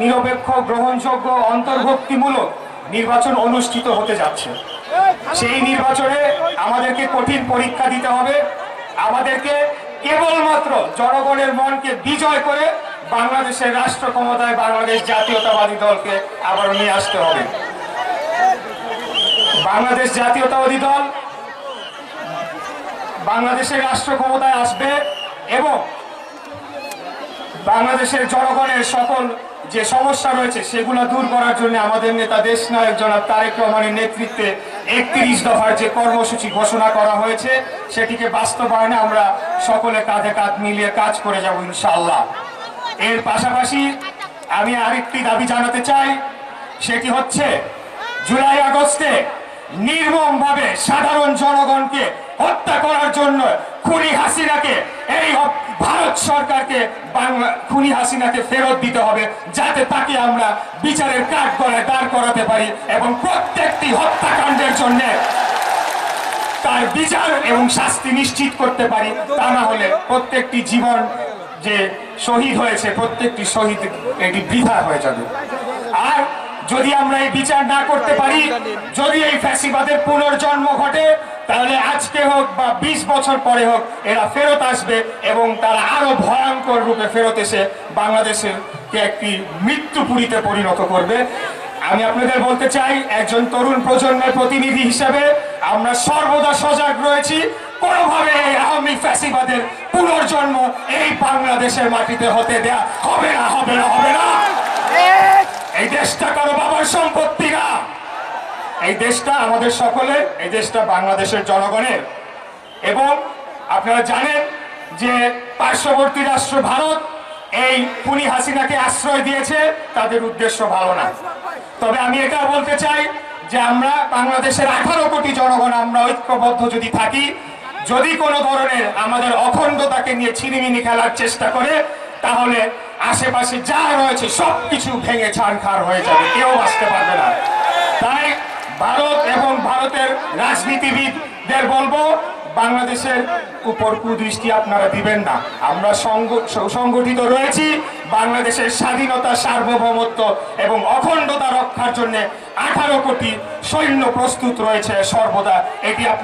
নিরপেক্ষ, গ্রহণযোগ্য, অন্তর্ভুক্তিমূলক নির্বাচন অনুষ্ঠিত হতে যাচ্ছে। সেই নির্বাচনে আমাদেরকে কঠিন পরীক্ষা দিতে হবে। আমাদেরকে কেবলমাত্র জনগণের মনকে বিজয় করে বাংলাদেশের রাষ্ট্র ক্ষমতায় বাংলাদেশ জাতীয়তাবাদী দলকে আবার নিয়ে আসতে হবে। বাংলাদেশ জাতীয়তাবাদী দল বাংলাদেশের রাষ্ট্র ক্ষমতায় আসবে এবং বাংলাদেশের জনগণের সকল যে সমস্যা রয়েছে সেগুলো দূর করার জন্য আমাদের নেতা দেশনায়ক জনাব তারেক রহমানের নেতৃত্বে 31 দফার যে কর্মসূচি ঘোষণা করা হয়েছে সেটিকে বাস্তবায়নে আমরা সকলে কাঁধে কাঁধ মিলিয়ে কাজ করে যাব ইনশাআল্লাহ। এর পাশাপাশি আমি আরেকটি দাবি জানাতে চাই, সেটি হচ্ছে জুলাই আগস্টে নির্মমভাবে সাধারণ জনগণকে হত্যা করার জন্য খুনি হাসিনাকে, এই ভারত সরকারকে খুনি হাসিনাকে ফেরত দিতে হবে, যাতে তাকে আমরা বিচারের কাঠগড়ায় দাঁড় করাতে পারি এবং প্রত্যেকটি হত্যাকাণ্ডের জন্য তার বিচার এবং শাস্তি নিশ্চিত করতে পারি। তা না হলে প্রত্যেকটি জীবন যে শহীদ হয়েছে, প্রত্যেকটি শহীদ এটি বৃথা হয়ে যাবে। আর যদি আমরা এই বিচার না করতে পারি, যদি এই ফ্যাসিবাদের পুনর্জন্ম ঘটে, তাহলে আজকে হোক বা 20 বছর পরে হোক এরা ফেরত আসবে এবং তারা আরো ভয়ঙ্কর রূপে ফেরত এসে বাংলাদেশের একটি মৃত্যুপুরীতে পরিণত করবে। আমি আপনাদের বলতে চাই, একজন তরুণ প্রজন্মের প্রতিনিধি হিসেবে আমরা সর্বদা সজাগ রয়েছি। কোনোভাবে এই আওয়ামী ফ্যাসিবাদের পুনর্জন্ম এই বাংলাদেশের মাটিতে হতে দেয়া হবে না, হবে না, হবে না। এই দেশটা কারো বাবার সম্পত্তি না, এই দেশটা আমাদের সকলের, এই দেশটা বাংলাদেশের জনগণের। এবং আপনারা জানেন যে পার্শ্ববর্তী রাষ্ট্র ভারত এই খুনি হাসিনাকে আশ্রয় দিয়েছে, তাদের উদ্দেশ্য ভালো না। তবে আমি এটা বলতে চাই যে আমরা বাংলাদেশের 18 কোটি জনগণ আমরা ঐক্যবদ্ধ যদি থাকি, যদি কোনো ধরনের আমাদের অখণ্ডতাকে নিয়ে ছিনিমিনি খেলার চেষ্টা করে, তাহলে আশেপাশে যা রয়েছে সবকিছু ভেঙে ছাড়খাড় হয়ে যাবে, কেউ বাঁচতে পারবে না। তাই ভারত এবং ভারতের রাজনীতিবিদদের বলবো, বাংলাদেশের উপর কুদৃষ্টি আপনারা দিবেন না। আমরা সংগঠিত রয়েছি বাংলাদেশের স্বাধীনতা, সার্বভৌমত্ব এবং অখণ্ডতা রক্ষার জন্য 18 কোটি সৈন্য প্রস্তুত রয়েছে সর্বদা। এটি আপনার